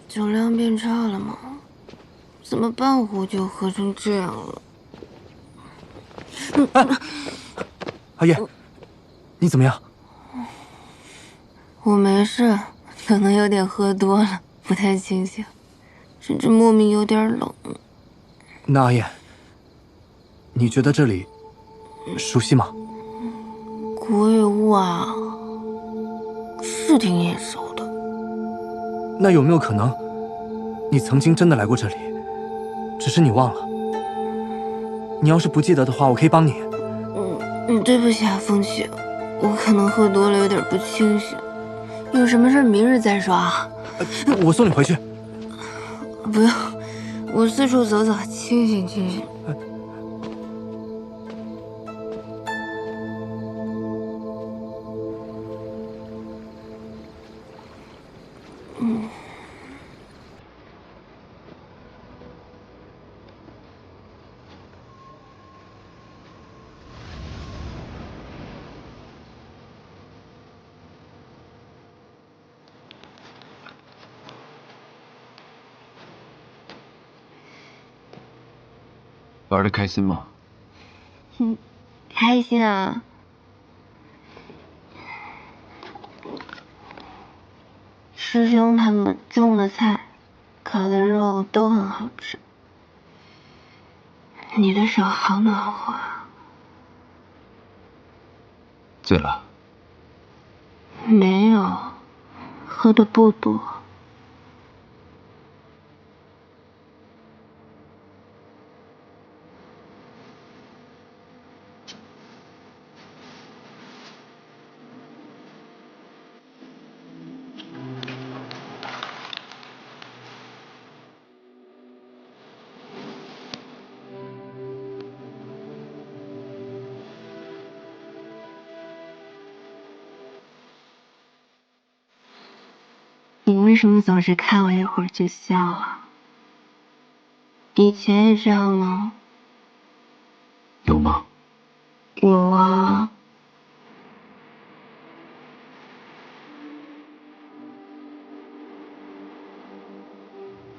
酒量变差了吗？怎么半壶就喝成这样了？阿叶，你怎么样？我没事，可能有点喝多了，不太清醒，甚至莫名有点冷。那阿叶，你觉得这里熟悉吗？古雨雾啊，是挺眼熟的。那有没有可能，你曾经真的来过这里，只是你忘了？你要是不记得的话，我可以帮你。对不起啊，风起，我可能喝多了，有点不清醒。有什么事明日再说啊。我送你回去。不用，我四处走走，清醒清醒。玩得开心吗？开心啊。师兄他们种的菜，烤的肉都很好吃。你的手好暖和啊。醉了？没有，喝的不多。你为什么总是看我一会儿就笑啊？以前也这样吗？有吗？有啊。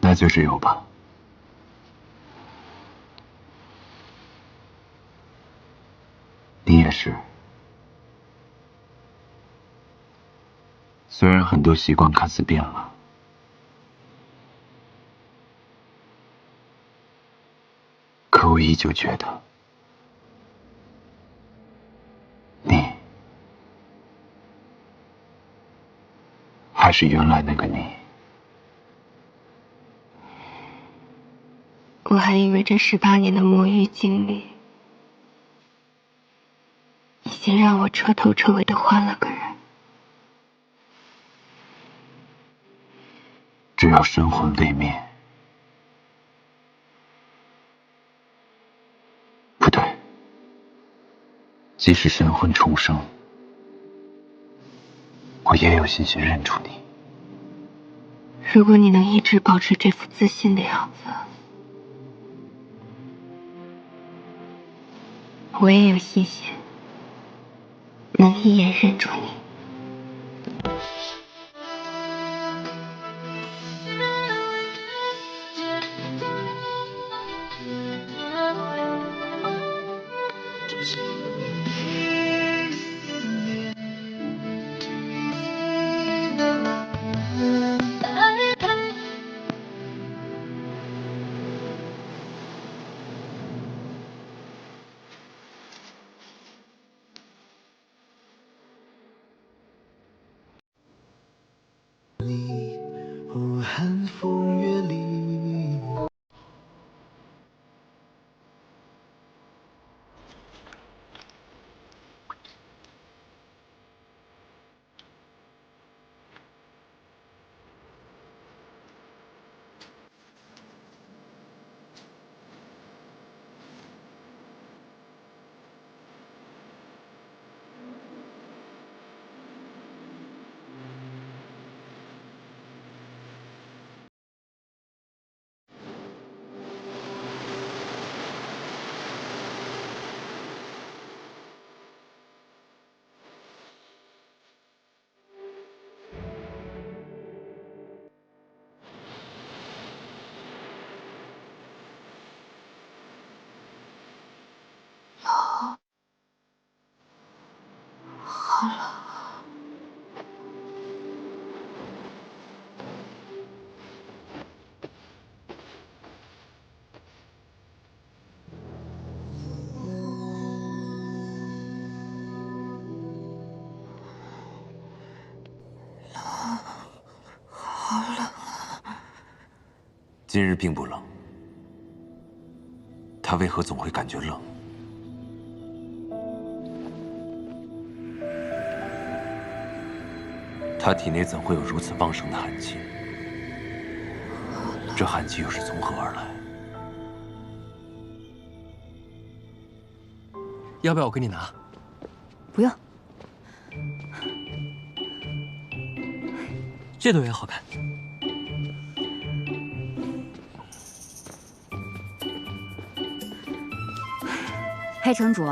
那就是有吧。你也是。虽然很多习惯看似变了，可我依旧觉得，你还是原来那个你。我还以为这18年的魔域经历，已经让我彻头彻尾的换了个人。只要神魂未灭，不对，即使神魂重生，我也有信心认出你。如果你能一直保持这副自信的样子，我也有信心能一眼认出你。寒风月里。好冷啊！今日并不冷，他为何总会感觉冷？他体内怎会有如此旺盛的寒气？这寒气又是从何而来？要不要我给你拿？不用。这朵也好看。黑城主，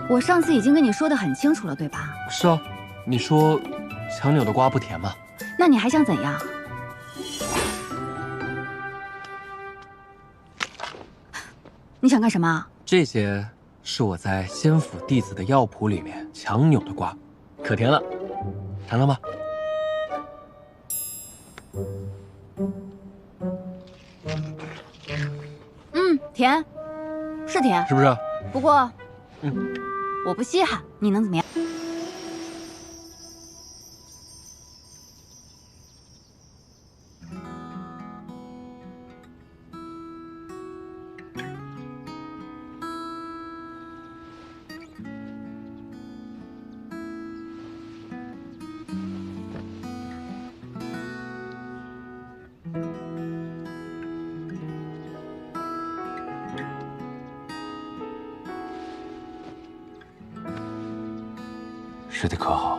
我上次已经跟你说的很清楚了，对吧？是啊，你说强扭的瓜不甜吗？那你还想怎样？你想干什么？这些是我在仙府弟子的药谱里面强扭的瓜，可甜了，尝尝吧。甜，是甜，是不是？不过，嗯，我不稀罕，你能怎么样？睡得可好？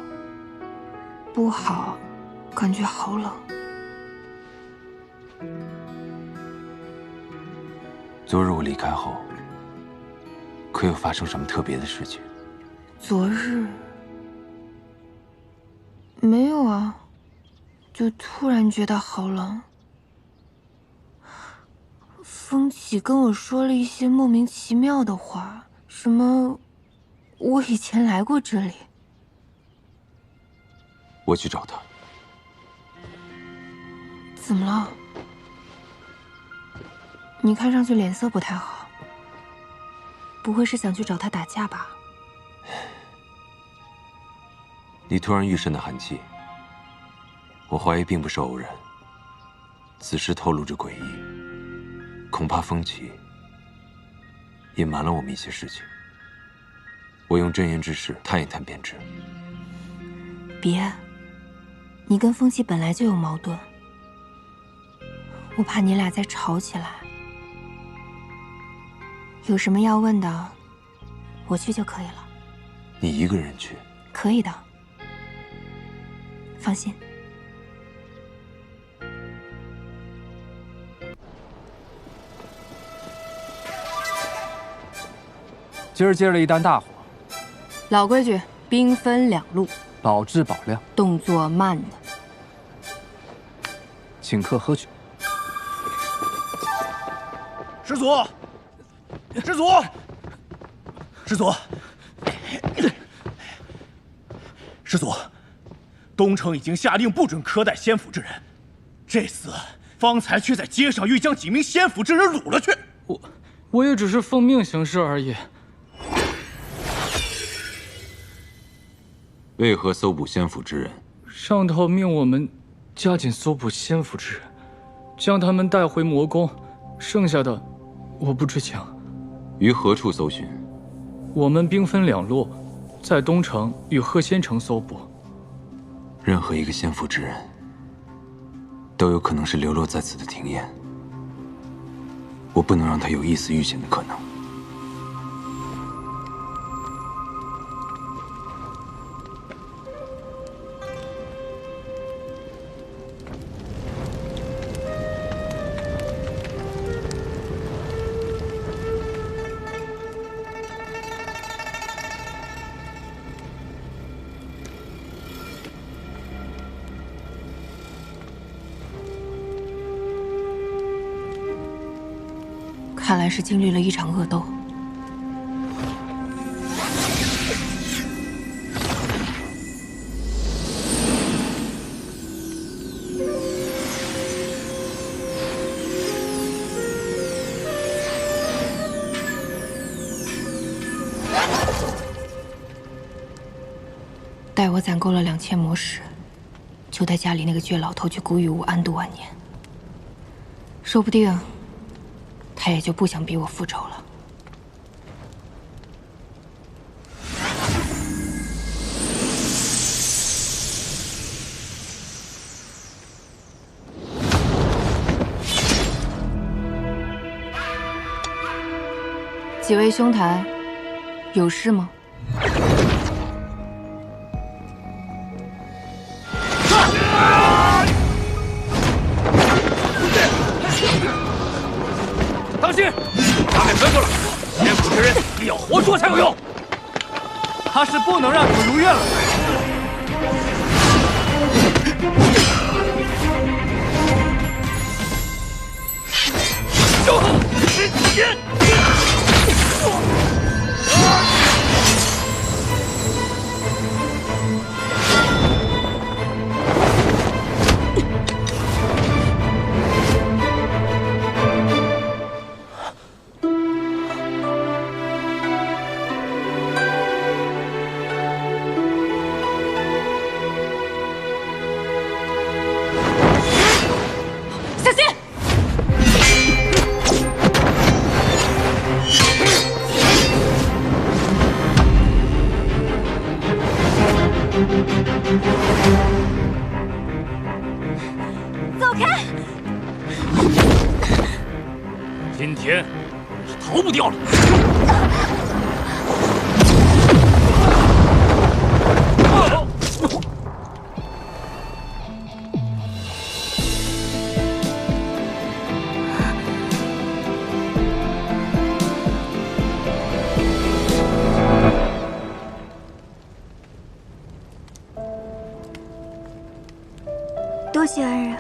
不好，感觉好冷。昨日我离开后，可有发生什么特别的事情？昨日没有啊，就突然觉得好冷。风起跟我说了一些莫名其妙的话，什么我以前来过这里。我去找他。怎么了？你看上去脸色不太好，不会是想去找他打架吧？你突然愈甚的寒气，我怀疑并不是偶然。此事透露着诡异，恐怕风起隐瞒了我们一些事情。我用真言之事探一探便知。别，你跟风起本来就有矛盾，我怕你俩再吵起来。有什么要问的，我去就可以了。你一个人去？可以的，放心。今儿接了一单大活，老规矩，兵分两路，保质保量，动作慢的。请客喝酒。师祖，师祖，师祖，师祖，东城已经下令不准苛待仙府之人，这厮方才却在街上欲将几名仙府之人掳了去。我也只是奉命行事而已。为何搜捕仙府之人？上头命我们加紧搜捕仙府之人，将他们带回魔宫，剩下的我不知情。于何处搜寻？我们兵分两路，在东城与鹤仙城搜捕。任何一个仙府之人，都有可能是流落在此的庭燕。我不能让他有一丝遇险的可能。看来是经历了一场恶斗。待我攒够了2000魔石，就就带家里那个倔老头去古雨屋安度晚年。说不定，他也就不想逼我复仇了。几位兄台，有事吗？当心，他给分过来！先府之人必要活捉才有用。他是不能让你们如愿了。走开！今天是逃不掉了。多谢恩人。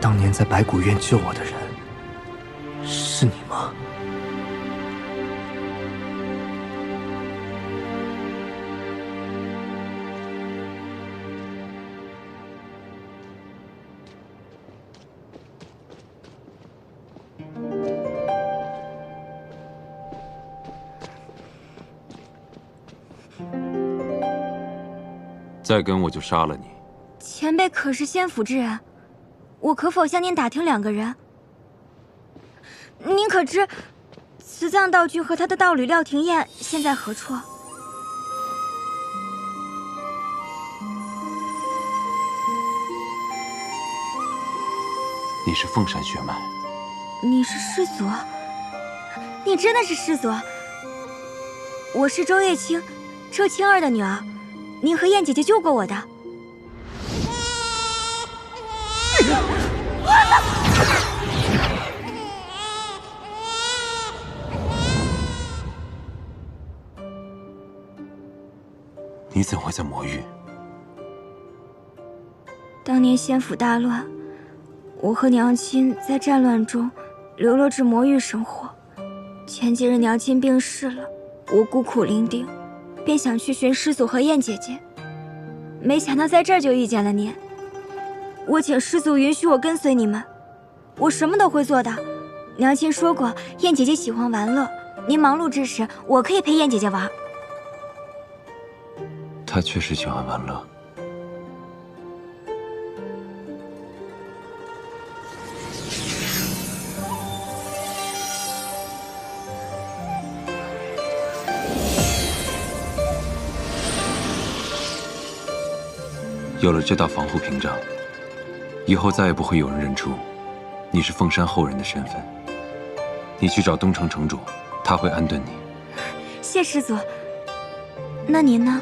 当年在白骨院救我的人，是你吗？再跟我就杀了你。前辈可是仙府之人，我可否向您打听两个人？您可知慈藏道君和他的道侣廖廷彦现在何处？你是凤山血脉，你是师祖？你真的是师祖？我是周叶青，周青儿的女儿。您和燕姐姐救过我的。你怎会在魔域？当年仙府大乱，我和娘亲在战乱中流落至魔域生活。前几日娘亲病逝了，我孤苦伶仃，便想去寻师祖和燕姐姐，没想到在这儿就遇见了您。我请师祖允许我跟随你们，我什么都会做的。娘亲说过，燕姐姐喜欢玩乐，您忙碌之时，我可以陪燕姐姐玩。她确实喜欢玩乐。有了这道防护屏障，以后再也不会有人认出你是凤山后人的身份。你去找东城城主，他会安顿你。谢师祖。那您呢？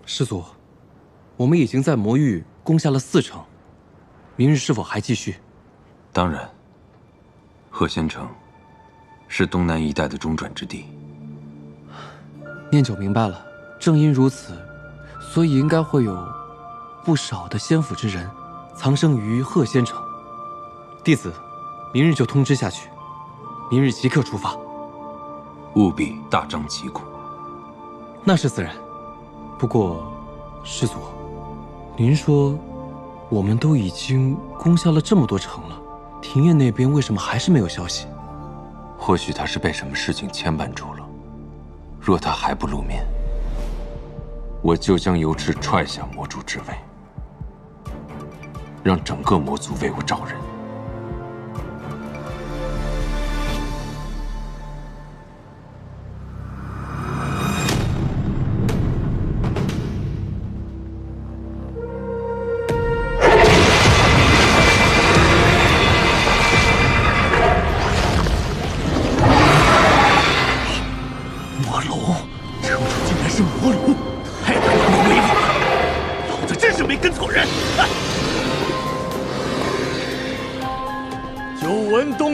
师祖，我们已经在魔域攻下了4城，明日是否还继续？当然，鹤仙城是东南一带的中转之地。念九明白了，正因如此，所以应该会有不少的仙府之人藏身于鹤仙城。弟子明日就通知下去，明日即刻出发，务必大张旗鼓。那是自然。不过，师祖，您说我们都已经攻下了这么多城了，庭院那边为什么还是没有消息？或许他是被什么事情牵绊住了。若他还不露面，我就将由赤踹下魔主之位，让整个魔族为我找人。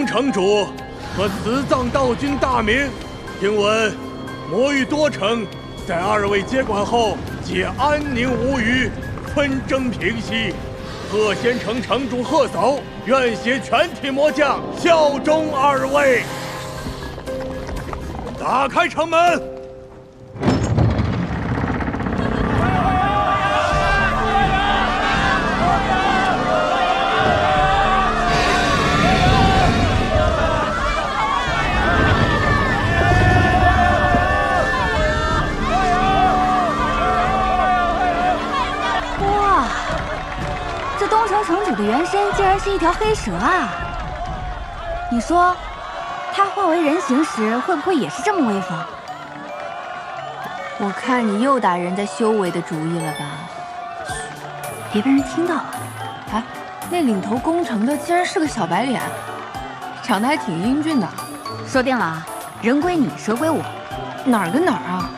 城主和慈藏道君大名，听闻魔域多城在2位接管后皆安宁无虞，纷争平息。鹤仙城城主鹤嫂愿携全体魔将效忠2位。打开城门！城主的原身竟然是一条黑蛇啊！你说，他化为人形时会不会也是这么威风？我看你又打人家修为的主意了吧？别被人听到了。哎，那领头攻城的竟然是个小白脸，长得还挺英俊的。说定了啊，人归你，蛇归我。哪儿跟哪儿啊？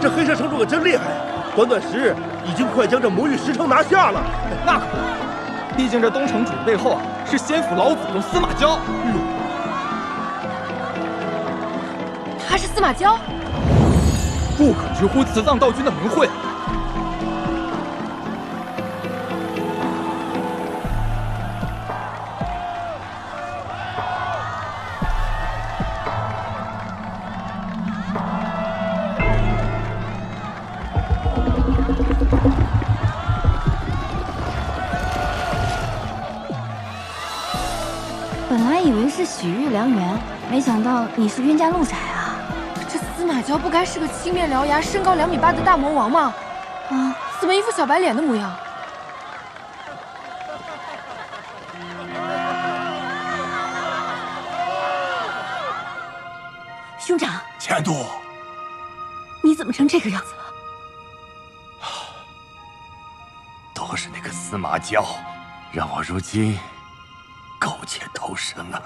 这黑蛇城主可真厉害，短短10日，已经快将这魔域10城拿下了。那可不，毕竟这东城主背后啊是仙府老祖宗司马交。他是司马交，不可直呼慈藏道君的名讳。本来以为是许日良缘，没想到你是冤家路窄啊！这司马交不该是个青面獠牙、身高2米8的大魔王吗？啊，怎么一副小白脸的模样？兄长，千度，你怎么成这个样子了？都是那个司马交，让我如今苟且偷生啊！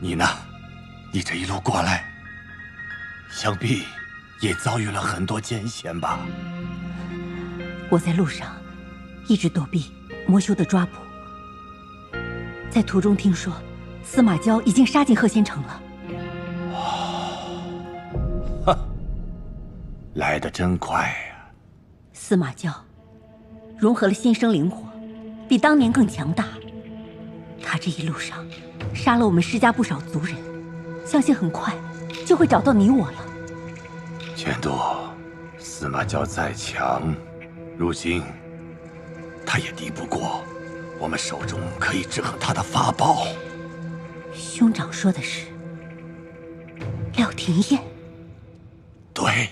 你呢？你这一路过来，想必也遭遇了很多艰险吧？我在路上一直躲避魔修的抓捕，在途中听说司马交已经杀进鹤仙城了。哼，来得真快呀！司马交融合了仙生灵火，比当年更强大。他这一路上杀了我们施家不少族人，相信很快就会找到你我了。千度，司马娇再强，如今他也敌不过我们手中可以制衡他的法宝。兄长说的是廖廷燕？对。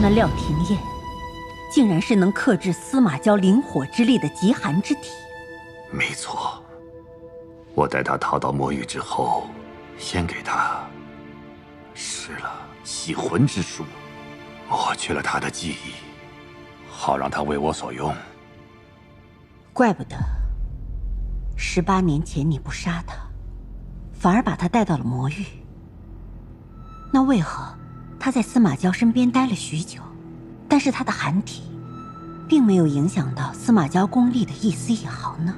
那廖廷燕，竟然是能克制司马娇灵火之力的极寒之体。没错，我带他逃到魔域之后，先给他施了洗魂之术，抹去了他的记忆，好让他为我所用。怪不得18年前你不杀他，反而把他带到了魔域。那为何他在司马娇身边待了许久，但是他的寒体并没有影响到司马娇功力的一丝一毫呢？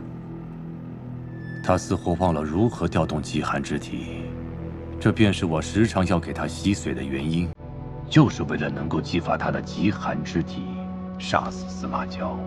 他似乎忘了如何调动极寒之体，这便是我时常要给他吸髓的原因，就是为了能够激发他的极寒之体，杀死司马娇。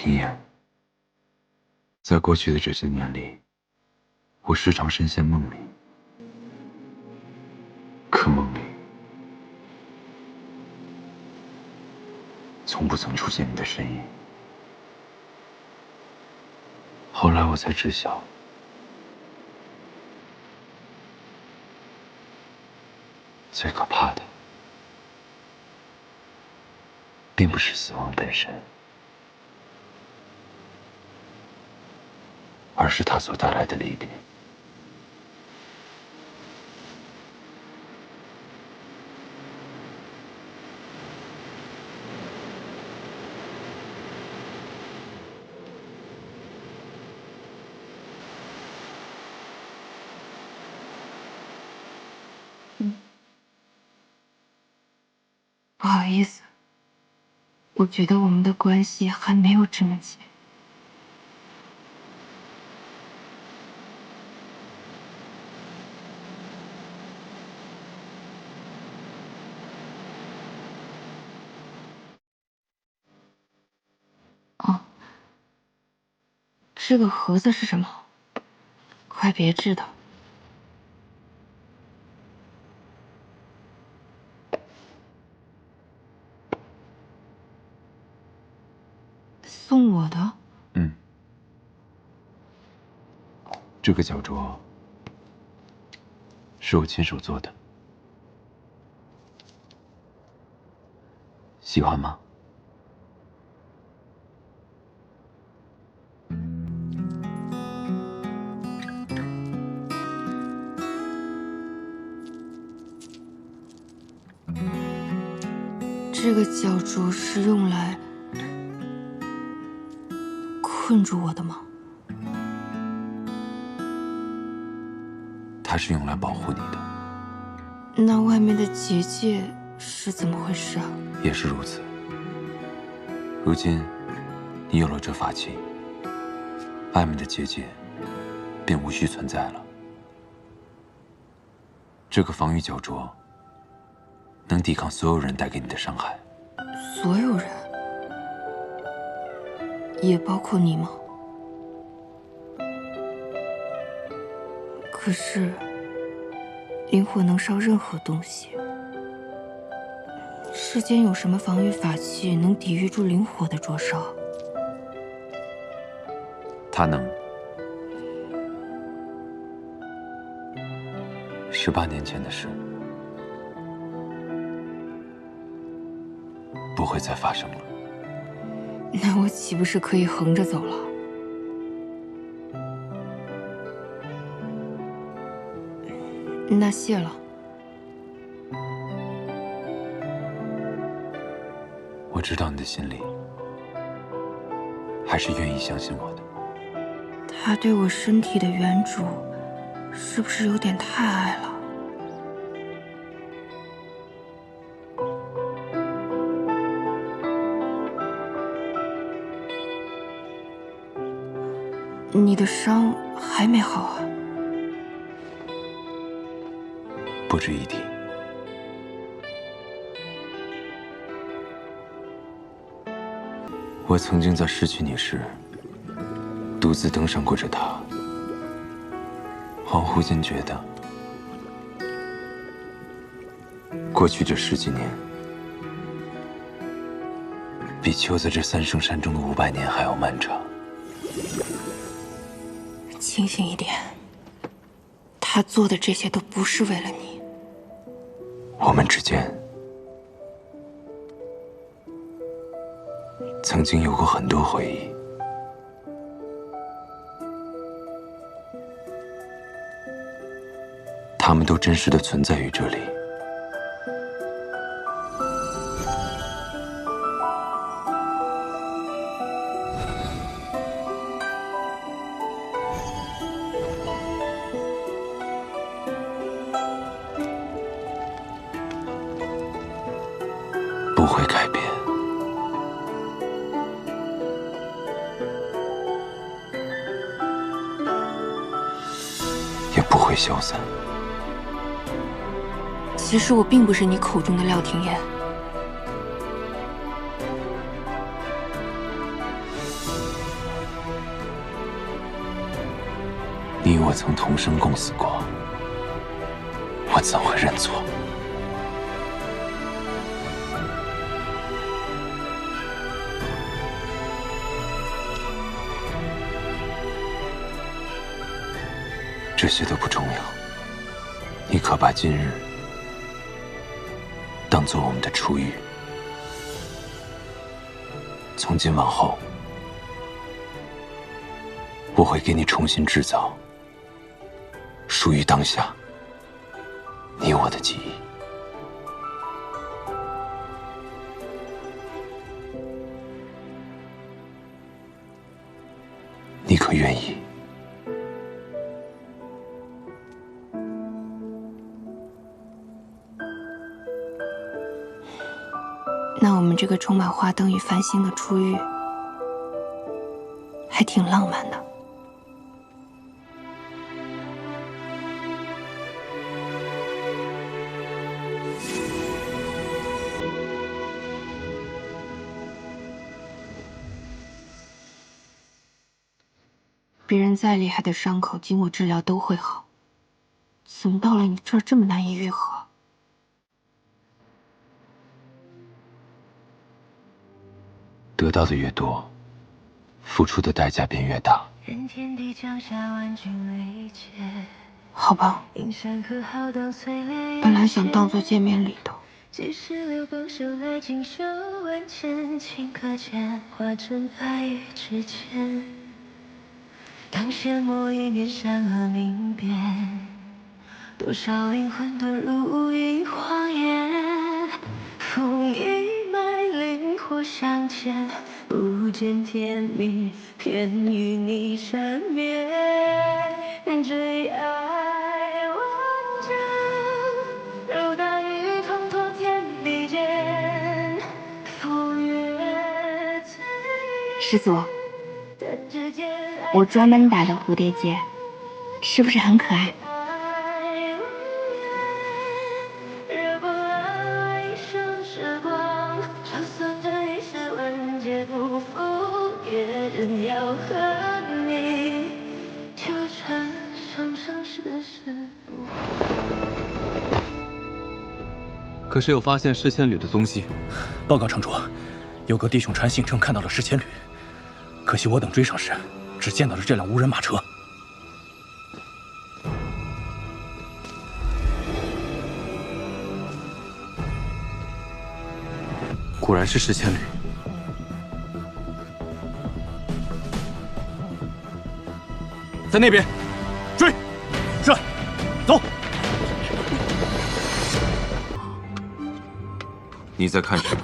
廷燕，在过去的这些年里，我时常深陷梦里，可梦里从不曾出现你的身影。后来我才知晓，最可怕的并不是死亡本身，而是它所带来的离别。不好意思，我觉得我们的关系还没有这么近。哦，这个盒子是什么？快别知道。送我的？嗯，这个脚镯是我亲手做的，喜欢吗？这个脚镯是用来困住我的吗？它是用来保护你的。那外面的结界是怎么回事啊？也是如此。如今，你有了这法器，外面的结界便无需存在了。这个防御脚镯能抵抗所有人带给你的伤害。所有人，也包括你吗？可是，灵火能烧任何东西。世间有什么防御法器能抵御住灵火的灼烧？他能。18年前的事，不会再发生了。那我岂不是可以横着走了？那谢了。我知道你的心里还是愿意相信我的。他对我身体的原主，是不是有点太爱了？你的伤还没好啊？不值一提。我曾经在失去你时，独自登上过这塔，恍惚间觉得，过去这10几年，比囚在这三圣山中的500年还要漫长。清醒一点，他做的这些都不是为了你。我们之间曾经有过很多回忆，他们都真实的存在于这里。不会改变，也不会消散。其实我并不是你口中的廖廷琰。你我曾同生共死过，我怎会认错？这些都不重要，你可把今日当做我们的初遇。从今往后，我会给你重新制造属于当下你我的记忆。你可愿意？那我们这个充满花灯与繁星的初遇，还挺浪漫的。别人再厉害的伤口，经我治疗都会好，怎么到了你这儿这么难以愈合？得到的越多，付出的代价便越大。好吧，本来想当做见面礼的。几时留光手来锦绣万千，顷刻间化成爱与之间。当阡陌一面山河明辨，多少灵魂遁入一谎言。风一脉，灵火相牵，不见天明，偏与你缠绵。追爱万丈，如大雨滂沱天地间。风月醉师祖，我专门打的蝴蝶结，是不是很可爱？惹不来一生时光，就算这一世万劫不复，也仍要和你纠缠生生世世。可是有发现释千缕的踪迹。报告城主，有个弟兄传信称看到了释千缕，可惜我等追上时，只见到了这辆无人马车。果然是释千缕。在那边，追！是，走。你在看什么？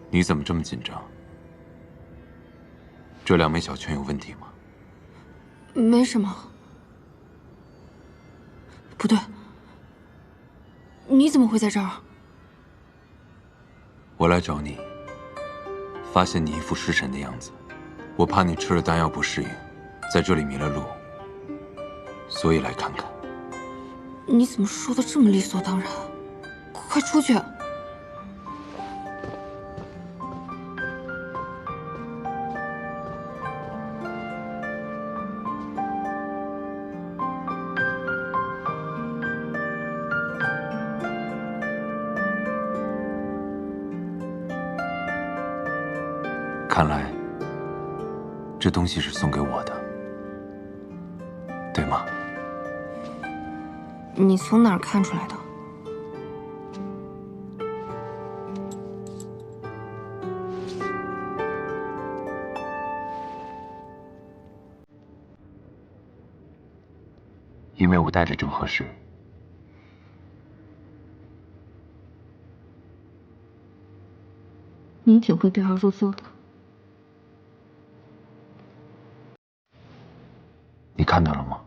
你怎么这么紧张？这两枚小圈有问题吗？没什么。不对，你怎么会在这儿？我来找你，发现你一副失神的样子，我怕你吃了丹药不适应，在这里迷了路，所以来看看。你怎么说的这么理所当然？快出去！看来，这东西是送给我的，对吗？你从哪儿看出来的？因为我戴着正合适。你挺会对号入座的。你看到了吗？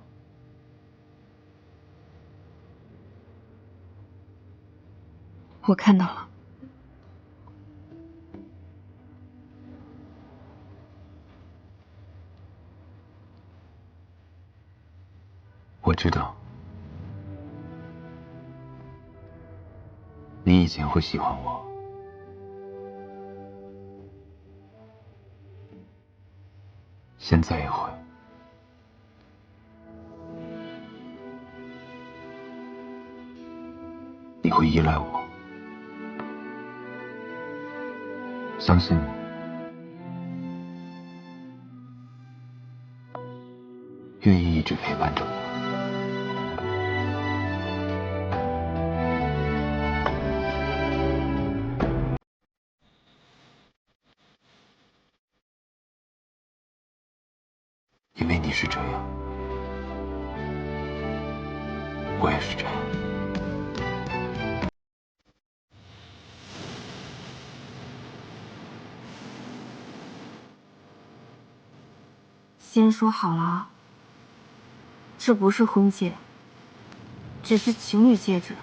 我看到了。我知道，你以前会喜欢我，现在也会。你会依赖我，相信你，愿意一直陪伴着我。因为你是这样，我也是这样。先说好了，这不是婚戒，只是情侣戒指。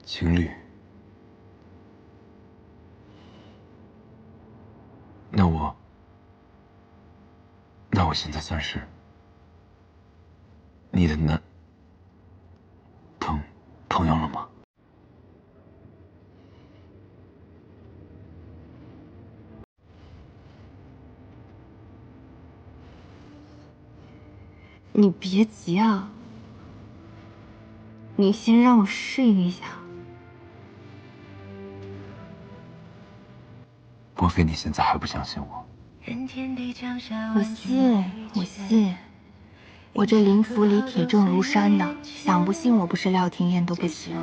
情侣？那我现在算是你的朋友了吗？你别急啊，你先让我适应一下。莫非你现在还不相信我？我信，我信。我这灵符里铁证如山的，想不信我不是廖廷艳都不行。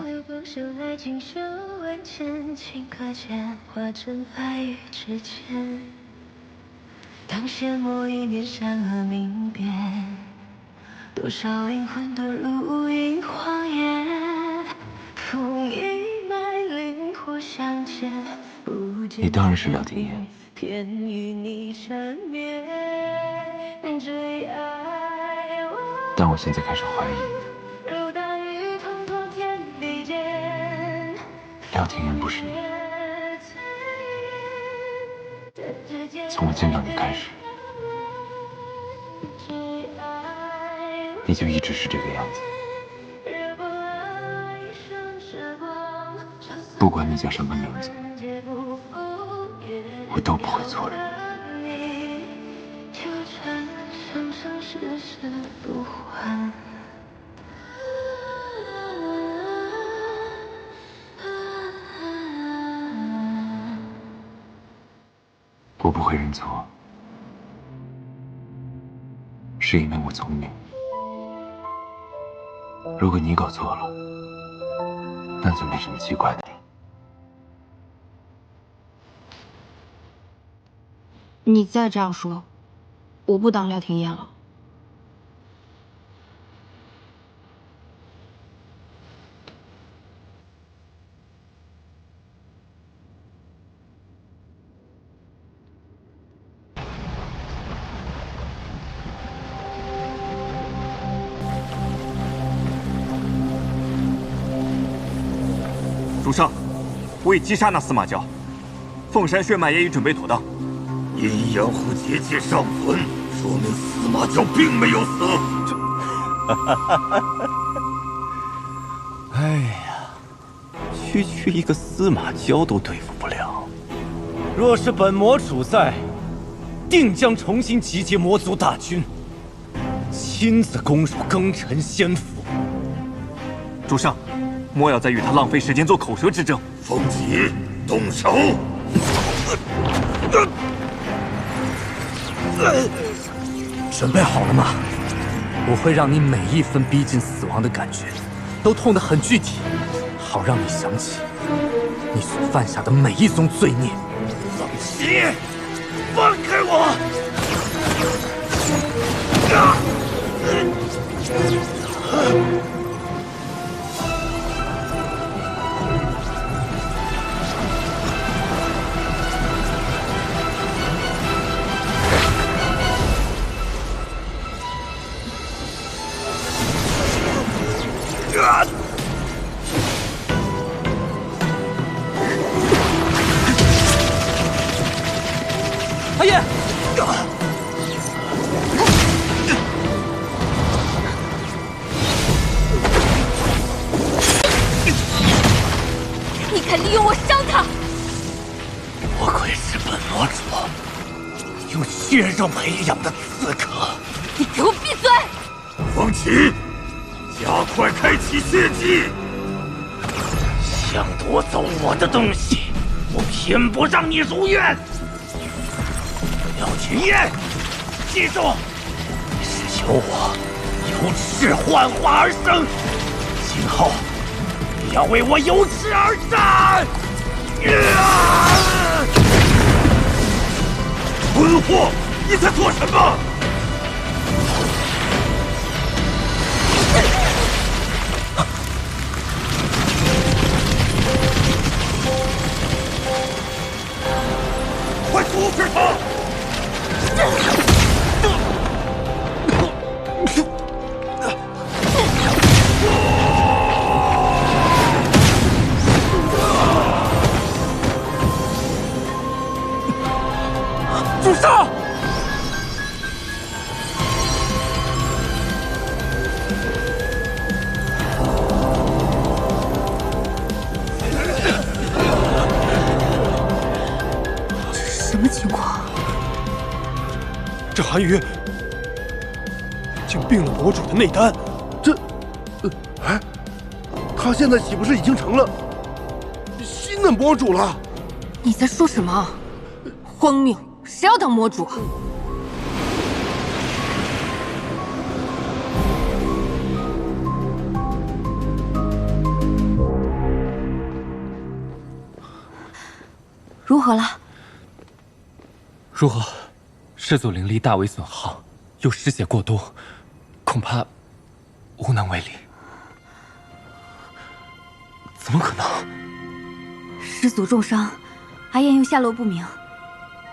当羡慕一面山河明辨，多少灵魂堕入无垠谎言，风一脉灵火相见，你当然是廖廷艳。偏与你缠绵，最爱我。但我现在开始怀疑，如大雨滂沱天地间，廖廷琰不是你，从我见到你开始，你就一直是这个样子。不管你叫什么名字，我都不会错认。我不会认错，是因为我聪明。如果你搞错了，那就没什么奇怪的了。你再这样说，我不当廖廷琰了。主上，我已击杀那司马交，凤山血脉也已准备妥当。阴阳湖结界尚存，说明司马交并没有死。哎呀，区一个司马交都对付不了，若是本魔主在，定将重新集结魔族大军，亲自攻入庚辰仙府。主上，莫要再与他浪费时间做口舌之争。风起，动手！准备好了吗？我会让你每一分逼近死亡的感觉，都痛得很具体，好让你想起你所犯下的每一宗罪孽。放弃！放开我！阿燕，你敢利用我伤他？不愧是本魔主用血肉培养的刺客！你给我闭嘴！风起，加快开启血祭！想夺走我的东西，我偏不让你如愿！廖廷琰，记住，你是由我由赤幻化而生，今后你要为我由赤而战！蠢货，你在做什么？快阻止他！住手！什么情况？这韩宇竟并了魔主的内丹，他现在岂不是已经成了新的魔主了？你在说什么？荒谬！谁要当魔主啊？如何了？如何？师祖灵力大为损耗，又失血过多，恐怕无能为力。怎么可能？师祖重伤，阿燕又下落不明，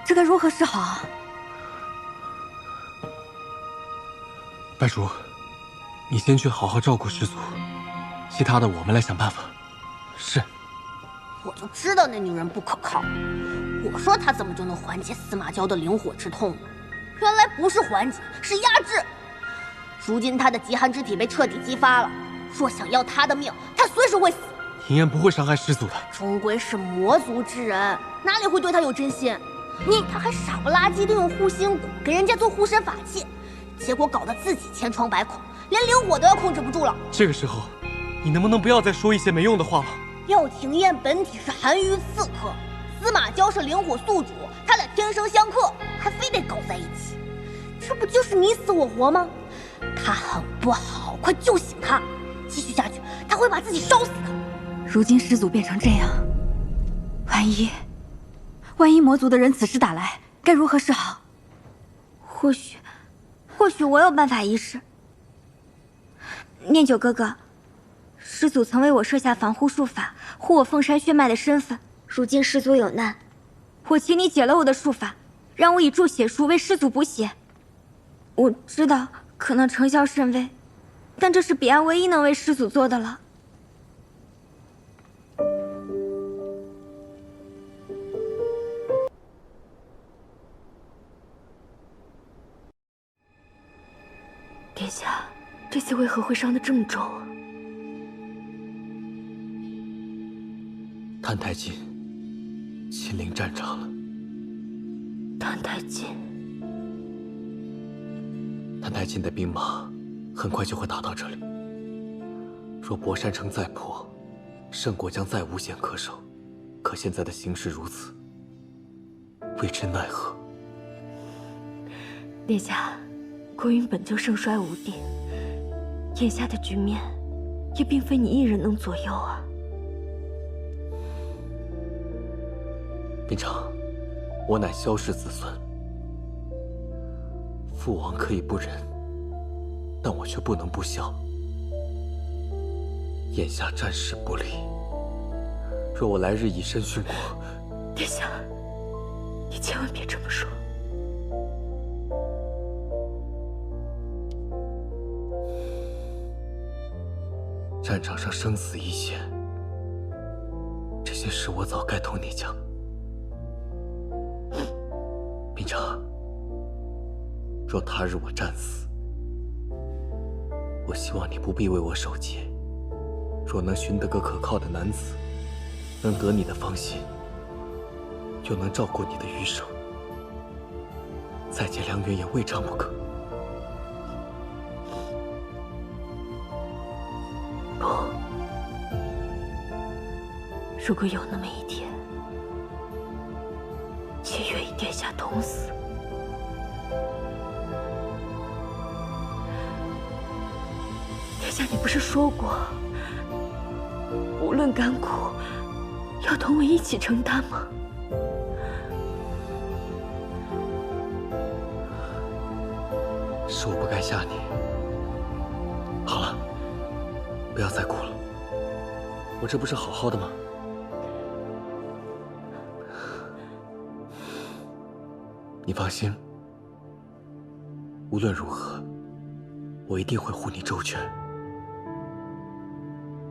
这该如何是好啊？白竹，你先去好好照顾师祖，其他的我们来想办法。是。我就知道那女人不可靠。我说她怎么就能缓解司马娇的灵火之痛呢？原来不是缓解，是压制。如今她的极寒之体被彻底激发了，若想要她的命，她随时会死。庭燕不会伤害师祖的，终归是魔族之人，哪里会对她有真心？他还傻不拉几的用护心蛊给人家做护身法器，结果搞得自己千疮百孔，连灵火都要控制不住了。这个时候，你能不能不要再说一些没用的话了？廖廷燕本体是寒鱼刺客，司马娇是灵火宿主，他俩天生相克，还非得搞在一起，这不就是你死我活吗？他很不好，快救醒他！继续下去，他会把自己烧死的。如今师祖变成这样，万一魔族的人此时打来，该如何是好？或许我有办法一试。念九哥哥，师祖曾为我设下防护术法，护我凤山血脉的身份。如今师祖有难，我请你解了我的术法，让我以注血术为师祖补血。我知道可能成效甚微，但这是彼岸唯一能为师祖做的了。殿下，这次为何会伤得这么重啊？澹台烬亲临战场了。澹台烬，澹台烬的兵马很快就会打到这里。若博山城再破，圣国将再无险可守。可现在的形势如此，未知奈何。殿下，国云本就盛衰无定，眼下的局面也并非你一人能左右啊。秉常，我乃萧氏子孙，父王可以不仁，但我却不能不孝。眼下战事不利，若我来日以身殉国，殿下，你千万别这么说。战场上生死一线，这些事我早该同你讲。秉常，若他日我战死，我希望你不必为我守节。若能寻得个可靠的男子，能得你的芳心，又能照顾你的余生，再结良缘也未尝不可。不，如果有那么一天，妾愿与殿下同死。殿下，你不是说过，无论甘苦，要同我一起承担吗？是我不该吓你。好了，不要再哭了，我这不是好好的吗？你放心，无论如何，我一定会护你周全。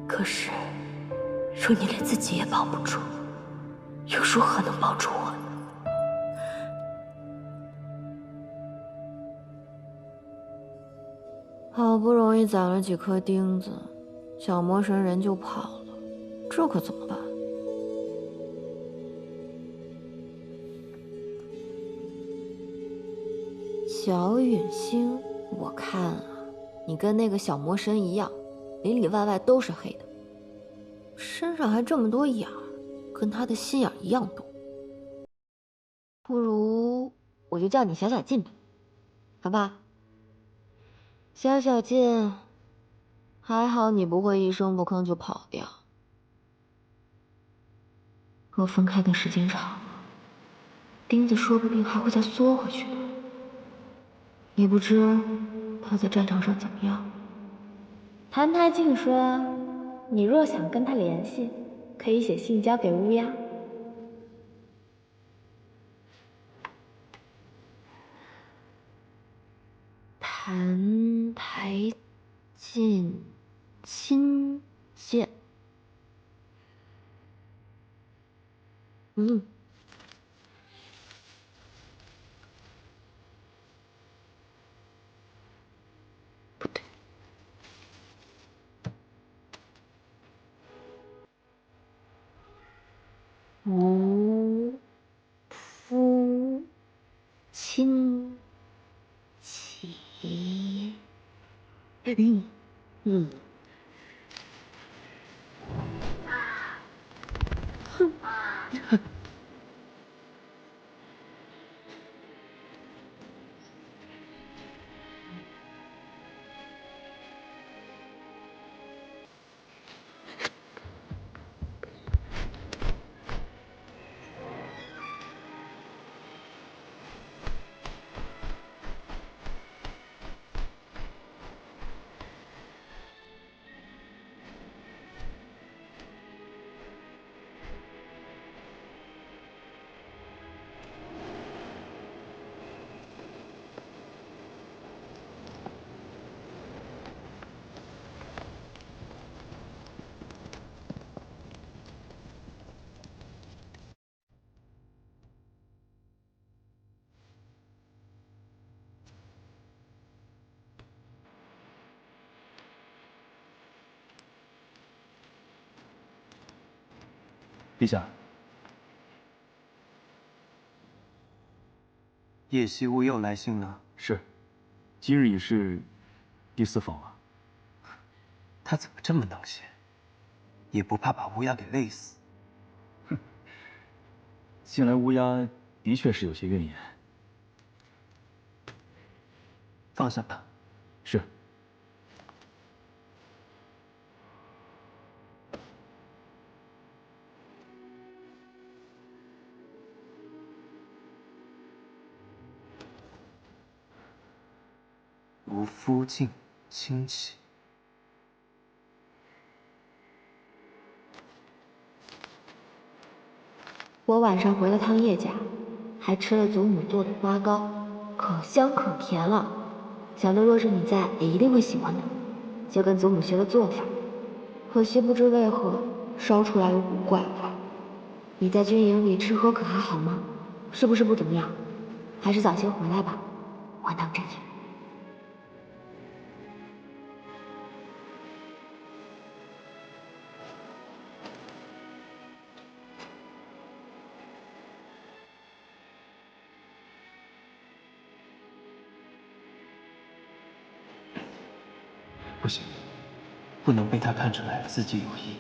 可是，若你连自己也保不住，又如何能保住我呢？好不容易攒了几颗钉子，小魔神人就跑了，这可怎么办？小陨星，我看啊，你跟那个小魔神一样，里里外外都是黑的，身上还这么多眼儿，跟他的心眼一样多。不如我就叫你小小静吧，好吧？小小静，还好你不会一声不吭就跑掉。若分开的时间长了，钉子说不定还会再缩回去呢。也不知他在战场上怎么样。澹台烬说，你若想跟他联系，可以写信交给乌鸦。澹台烬亲见。不对。无夫亲戚。陛下，叶惜乌又来信了。是，今日已是第4封了。他怎么这么能写？也不怕把乌鸦给累死？近来乌鸦的确是有些怨言。放下吧。是。无夫近亲戚。我晚上回了趟叶家，还吃了祖母做的花糕，可香可甜了。想着若是你在，也一定会喜欢的，就跟祖母学了做法。可惜不知为何烧出来有股怪味。你在军营里吃喝可还好吗？是不是不怎么样？还是早些回来吧，我等着你。不行，不能被他看出来自己有意。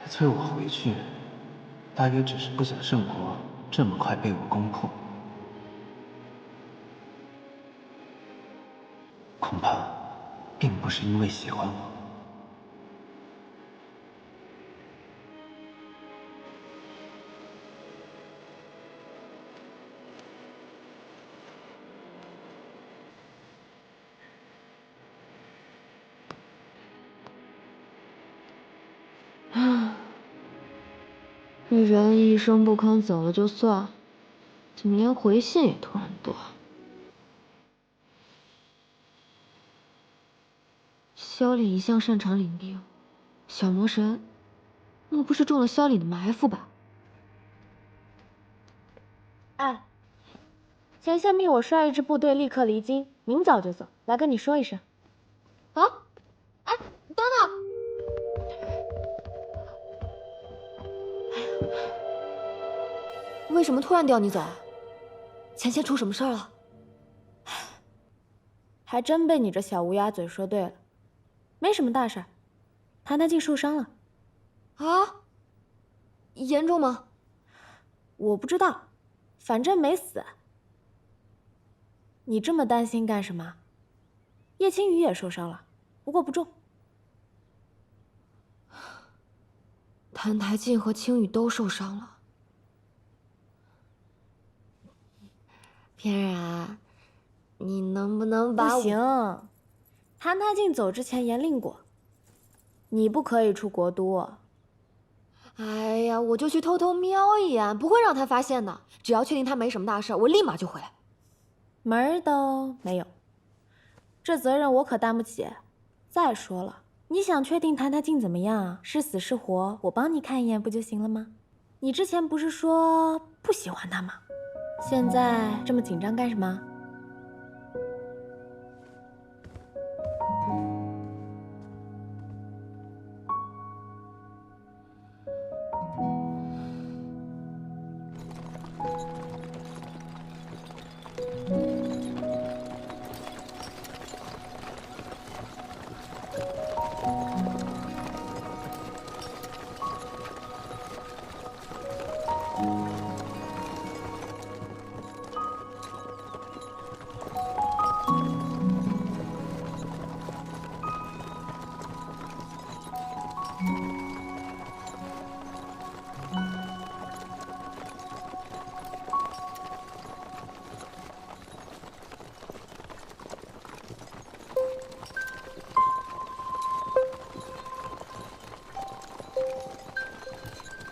他催我回去，大约只是不想圣国这么快被我攻破。恐怕并不是因为喜欢我。这人一声不吭走了就算，怎么连回信也突然多？萧凛一向擅长领兵，小魔神，莫不是中了萧凛的埋伏吧？哎，前线命我率一支部队立刻离京，明早就走，来跟你说一声。啊？哎，等等！为什么突然调你走啊？前线出什么事儿了？还真被你这小乌鸦嘴说对了，没什么大事儿。谭谭静受伤了。啊？严重吗？我不知道，反正没死。你这么担心干什么？叶青羽也受伤了，不过不重。谭台静和青羽都受伤了。翩然，你能不能把我……不行，谭台静走之前严令过，你不可以出国都。哎呀，我就去偷偷瞄一眼，不会让他发现的。只要确定他没什么大事，我立马就回来。门儿都没有。这责任我可担不起。再说了，你想确定谭台静怎么样，是死是活，我帮你看一眼不就行了吗？你之前不是说不喜欢他吗？现在这么紧张干什么？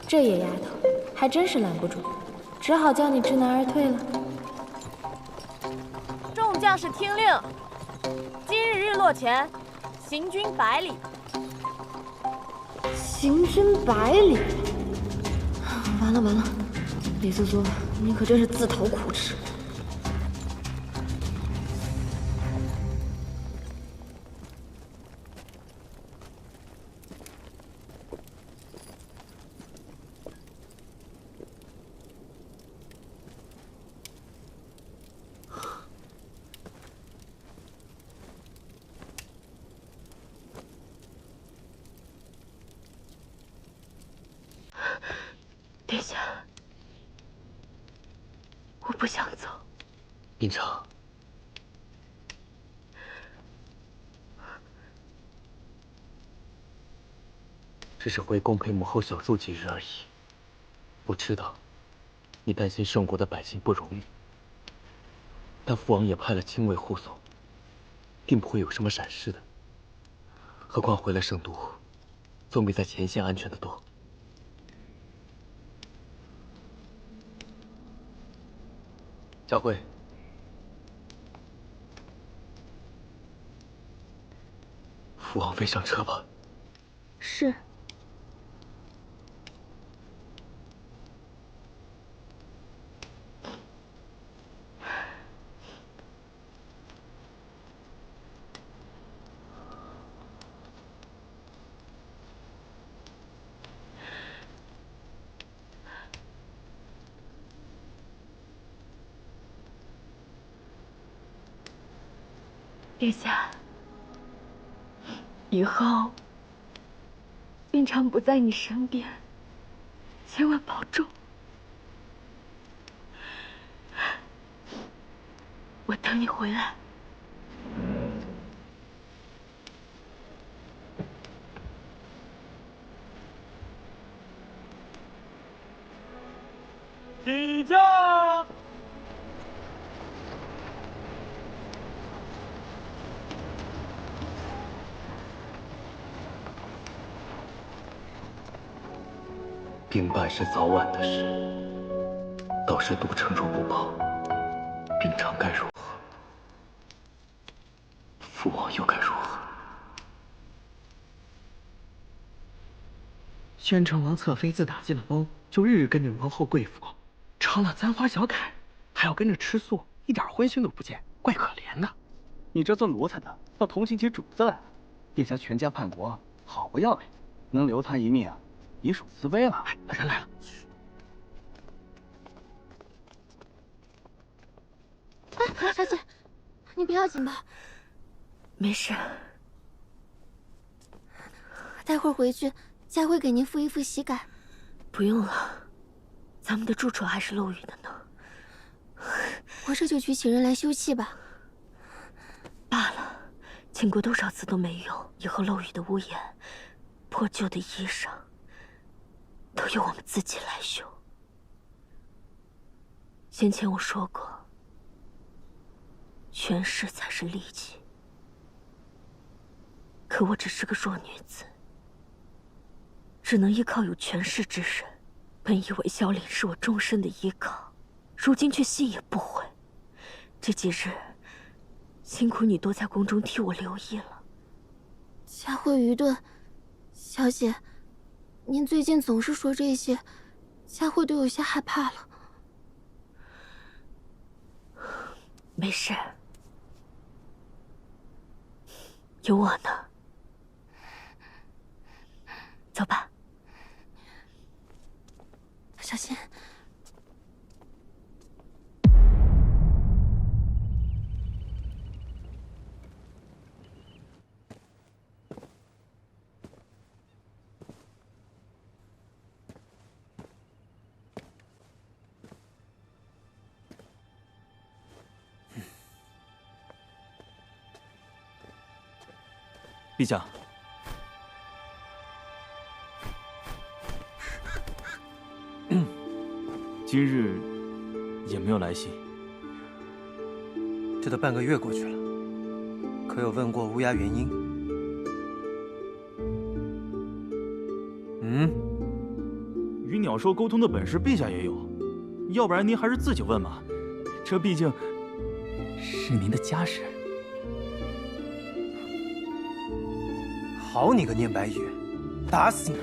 这野丫头还真是拦不住，只好叫你知难而退了。众将士听令，今日日落前，行军100里。行军100里，完了完了，李素素，你可真是自讨苦吃。殿下，我不想走。秉承，只是回宫陪母后小住几日而已。我知道你担心圣国的百姓不容易，但父王也派了亲卫护送，定不会有什么闪失的。何况回了圣都，总比在前线安全得多。小慧，父王飞上车吧。是。殿下，以后并常不在你身边，千万保重。我等你回来。起驾！兵败是早晚的事，倒是都城若不保，秉常该如何？父王又该如何？宣城王侧妃自打进了宫，就日日跟着王后贵府，成了簪花小凯，还要跟着吃素，一点荤腥都不见，怪可怜的。你这做奴才的要同情起主子来了。殿下全家叛国，好不要脸，能留他一命，已属慈悲了。人来了。哎，小姐，你不要紧吧？没事。待会儿回去，佳慧给您敷一敷膝盖。不用了，咱们的住处还是漏雨的呢。我这就去请人来修葺吧。罢了，请过多少次都没用。以后漏雨的屋檐、破旧的衣裳，都由我们自己来修。先前我说过，权势才是利器。可我只是个弱女子，只能依靠有权势之人。本以为萧凛是我终身的依靠，如今却信也不回。这几日，辛苦你多在宫中替我留意了。佳慧愚钝，小姐，您最近总是说这些，佳慧都有些害怕了。没事，有我呢。走吧，小心。陛下，今日也没有来信。这都半个月过去了，可有问过乌鸦原因？与鸟兽沟通的本事，陛下也有，要不然您还是自己问嘛。这毕竟是您的家事。好你个念白羽，打死你！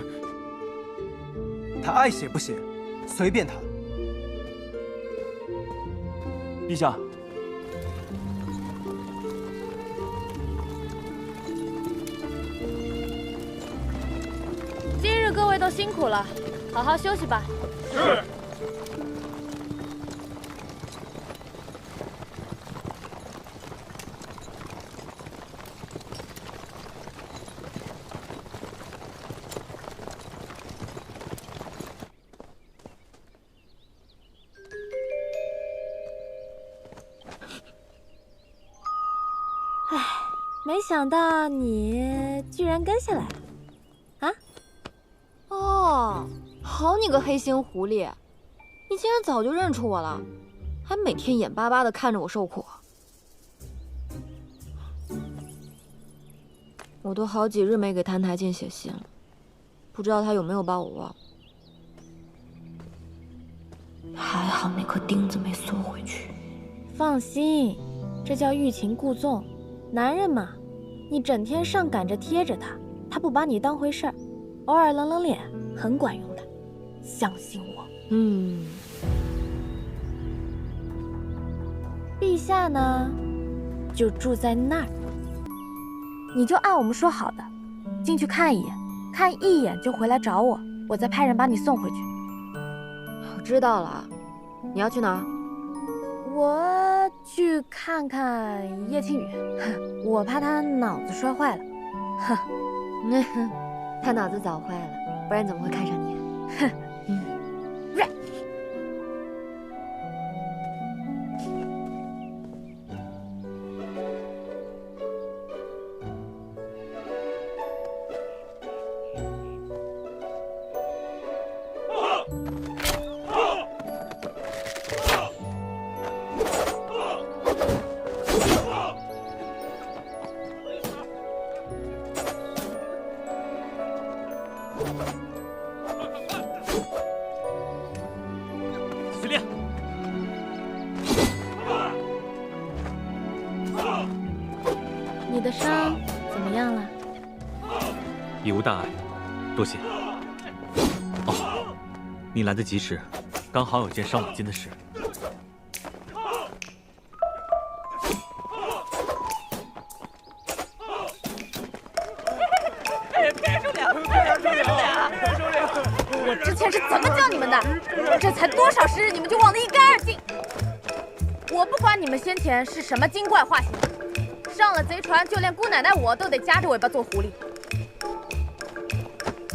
他爱写不写，随便他。陛下，今日各位都辛苦了，好好休息吧。是。没想到你居然跟下来了，啊？哦，好你个黑心狐狸，你竟然早就认出我了，还每天眼巴巴的看着我受苦。我都好几日没给谭台烬写信了，不知道他有没有把我忘。还好那颗钉子没缩回去。放心，这叫欲擒故纵。男人嘛，你整天上赶着贴着他，他不把你当回事儿，偶尔冷冷脸很管用的，相信我。陛下呢，就住在那儿，你就按我们说好的，进去看一眼，看一眼就回来找我，我再派人把你送回去。我知道了，你要去哪儿？我去看看叶青雨，我怕他脑子摔坏了。哼，他脑子早坏了，不然怎么会看上你？哼，司令，你的伤怎么样了？已无大碍，多谢。哦，你来得及时，刚好有件伤脑筋的事。我之前是怎么教你们的？这才多少时日，你们就忘得一干二净。我不管你们先前是什么精怪化形，上了贼船，就连姑奶奶我都得夹着尾巴做狐狸。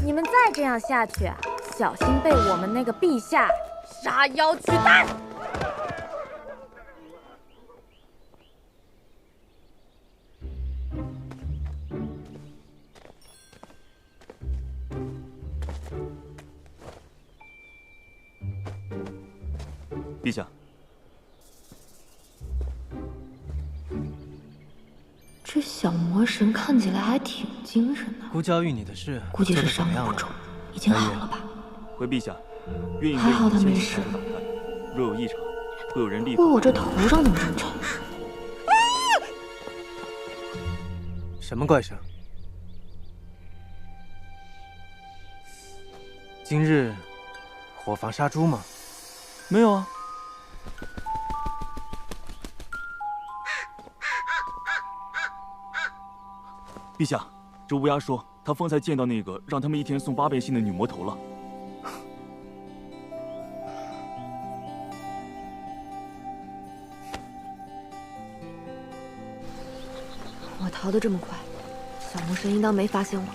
你们再这样下去啊，小心被我们那个陛下杀妖取代。陛下，这小魔神看起来还挺精神的。姑教育你的事，估计是伤得不重，已经好了吧？回陛下，愿意还好他没事。若有异常，会有人立刻。喂，我这头上怎么生尘？什么怪声？今日伙房杀猪吗？没有啊。陛下，这乌鸦说他方才见到那个让他们一天送8倍信的女魔头了。我逃得这么快，小魔神应当没发现我了。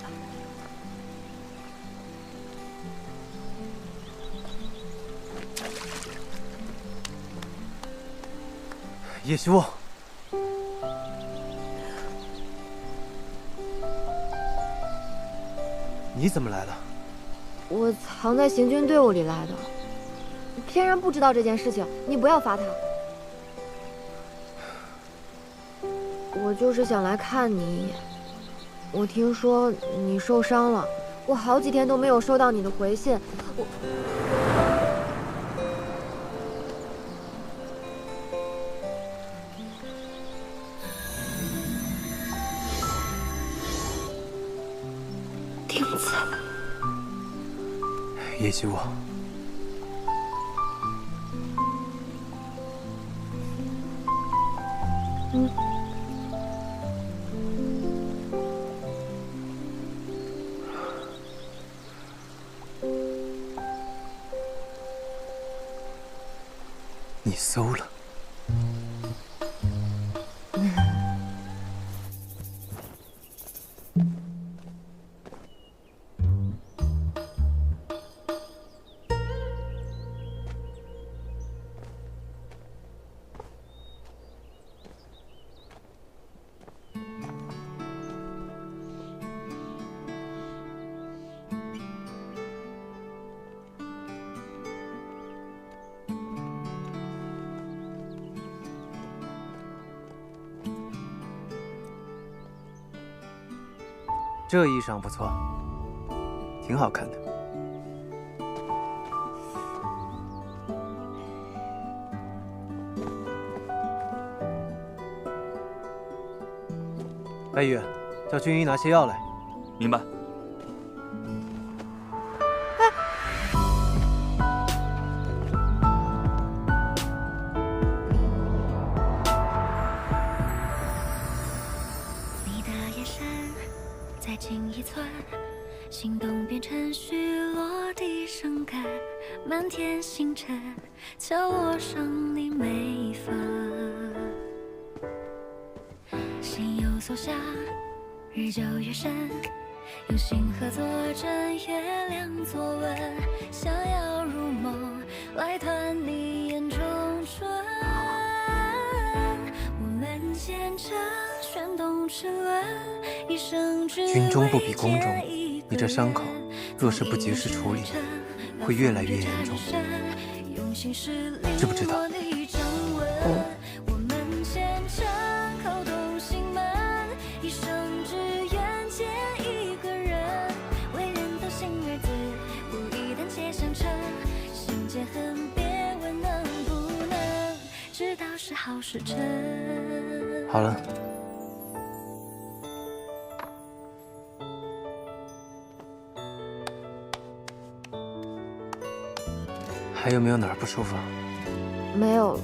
叶希沃，你怎么来了？我藏在行军队伍里来的，天然不知道这件事情，你不要罚他。我就是想来看你一眼。我听说你受伤了，我好几天都没有收到你的回信。钉子，叶希沃，你馊了。这衣裳不错，挺好看的。白羽，叫军医拿些药来。明白。你的眼神再近一寸，心动变成虚落地生根，满天星辰敲落上你每一分。心有所想，日久月深，用星河作证，月亮作文，想要入梦来探你眼中春。我们见证旋动齿轮，一生只军中不比宫中，你这伤口若是不及时处理，会越来越严重，知不知道？我们虔诚叩动心门，一生只愿见一个人，为人都心儿子，不一旦结相称，心间恨别问能不能，知道是好是真。好了。还有没有哪儿不舒服？没有了。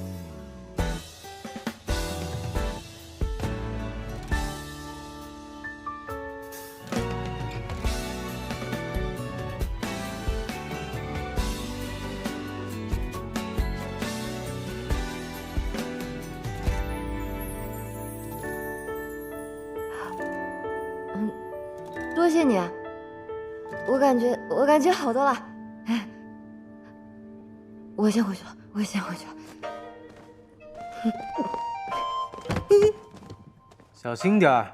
多谢你，我感觉好多了。我先回去了，我先回去了。小心点儿。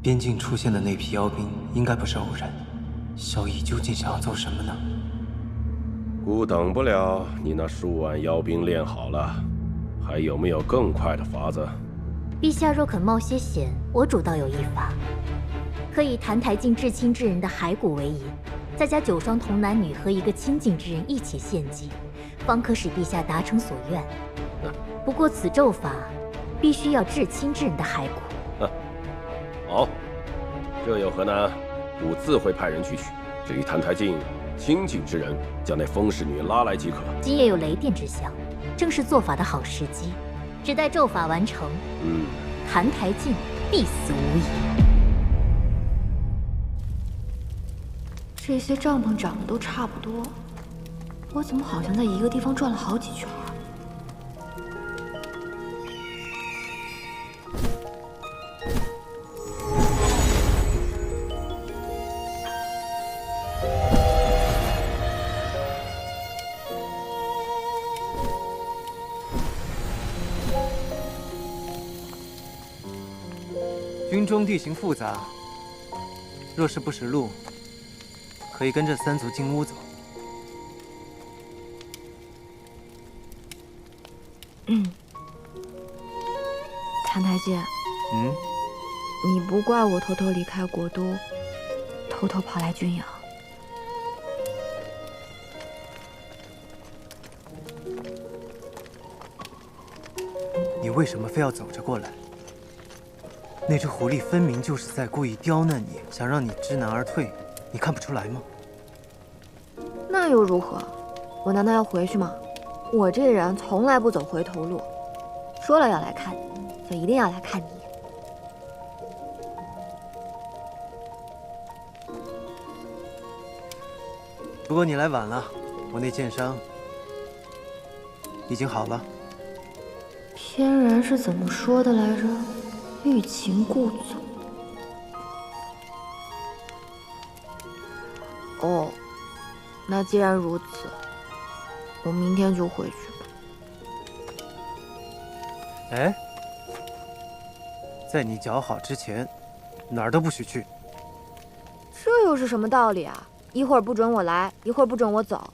边境出现的那批妖兵应该不是偶然，萧逸究竟想要做什么呢？孤等不了你那数万妖兵练好了，还有没有更快的法子？陛下若肯冒些险，我主倒有一法，可以澹台境至亲之人的骸骨为银，再加9双童男女和一个亲近之人一起献祭，方可使陛下达成所愿。不过此咒法必须要至亲之人的骸骨。好，这有何难？吾自会派人去取。至于谭台烬，亲近之人将那风氏女拉来即可。今夜有雷电之象，正是做法的好时机。只待咒法完成，谭台烬必死无疑。这些帐篷长得都差不多，我怎么好像在一个地方转了好几圈？军中地形复杂，若是不识路，可以跟着3族进屋走。谭台烬，你不怪我偷偷离开国都，偷偷跑来军营？你为什么非要走着过来？那只狐狸分明就是在故意刁难你，想让你知难而退，你看不出来吗？那又如何？我难道要回去吗？我这人从来不走回头路，说了要来看你，就一定要来看你。不过你来晚了，我那剑伤已经好了。天然是怎么说的来着？欲擒故纵。哦，那既然如此，我明天就回去吧。哎，在你脚好之前，哪儿都不许去。这又是什么道理啊？一会儿不准我来，一会儿不准我走，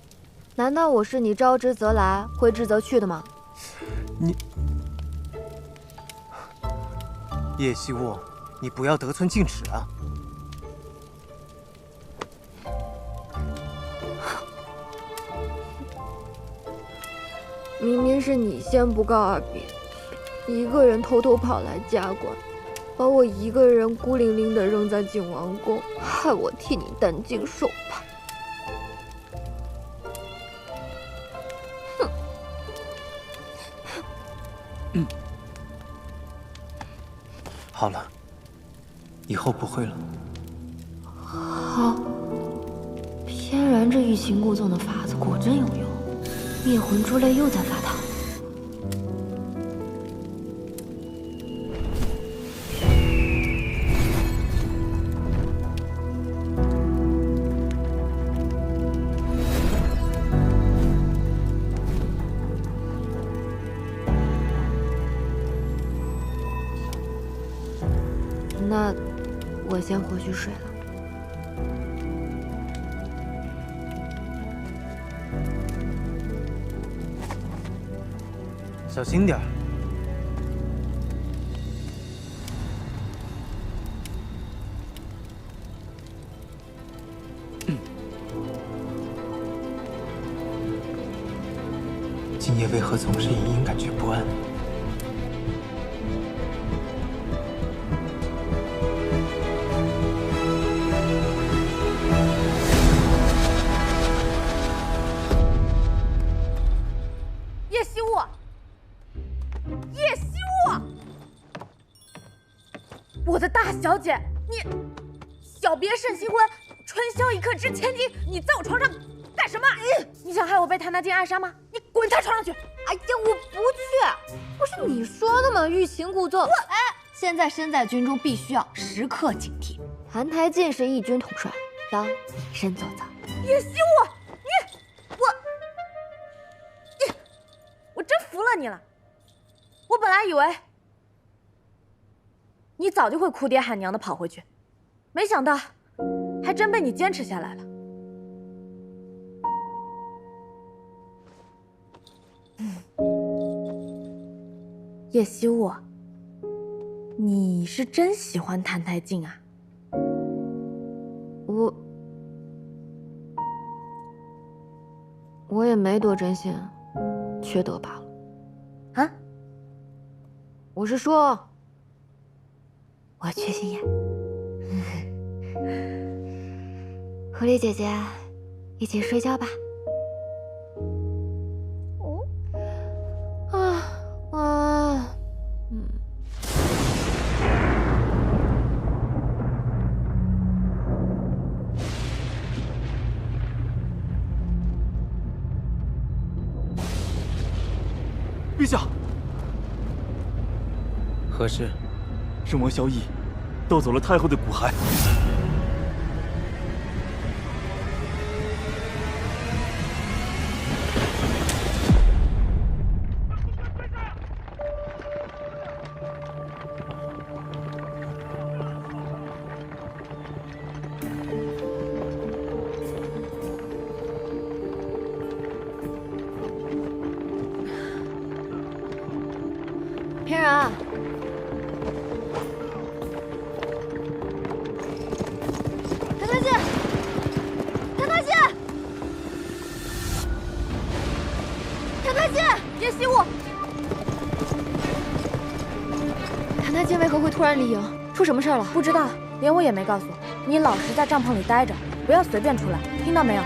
难道我是你招之则来，挥之则去的吗？你。叶希沃，你不要得寸进尺啊！明明是你先不告而别，一个人偷偷跑来加官，把我一个人孤零零地扔在景王宫，害我替你担惊受怕。好了，以后不会了。好，偏然这欲擒故纵的法子果真有用，灭魂珠泪又在发烫。那我先回去睡了。小心点儿。今夜为何总是隐隐感觉不安？我的大小姐，你小别胜新婚，春宵一刻值千金，你在我床上干什么？你想害我被谭台烬暗杀吗？你滚他床上去！哎呀，我不去！不是你说的吗？欲擒故纵。现在身在军中，必须要时刻警惕。谭台烬是义军统帅，当以身作则。叶希沃，我真服了你了。我本来以为你早就会哭爹喊娘的跑回去，没想到还真被你坚持下来了。叶希沃，你是真喜欢谭台烬啊？我也没得真心，缺德罢了。啊？我是说，我缺心眼。狐狸姐姐，一起睡觉吧。陛下，何事？圣王萧绎盗走了太后的骨骸。平然，谭太监，谭太监，谭太监，叶惜雾，谭太监为何会突然离营？出什么事了？不知道，连我也没告诉。你老实在帐篷里待着，不要随便出来，听到没有？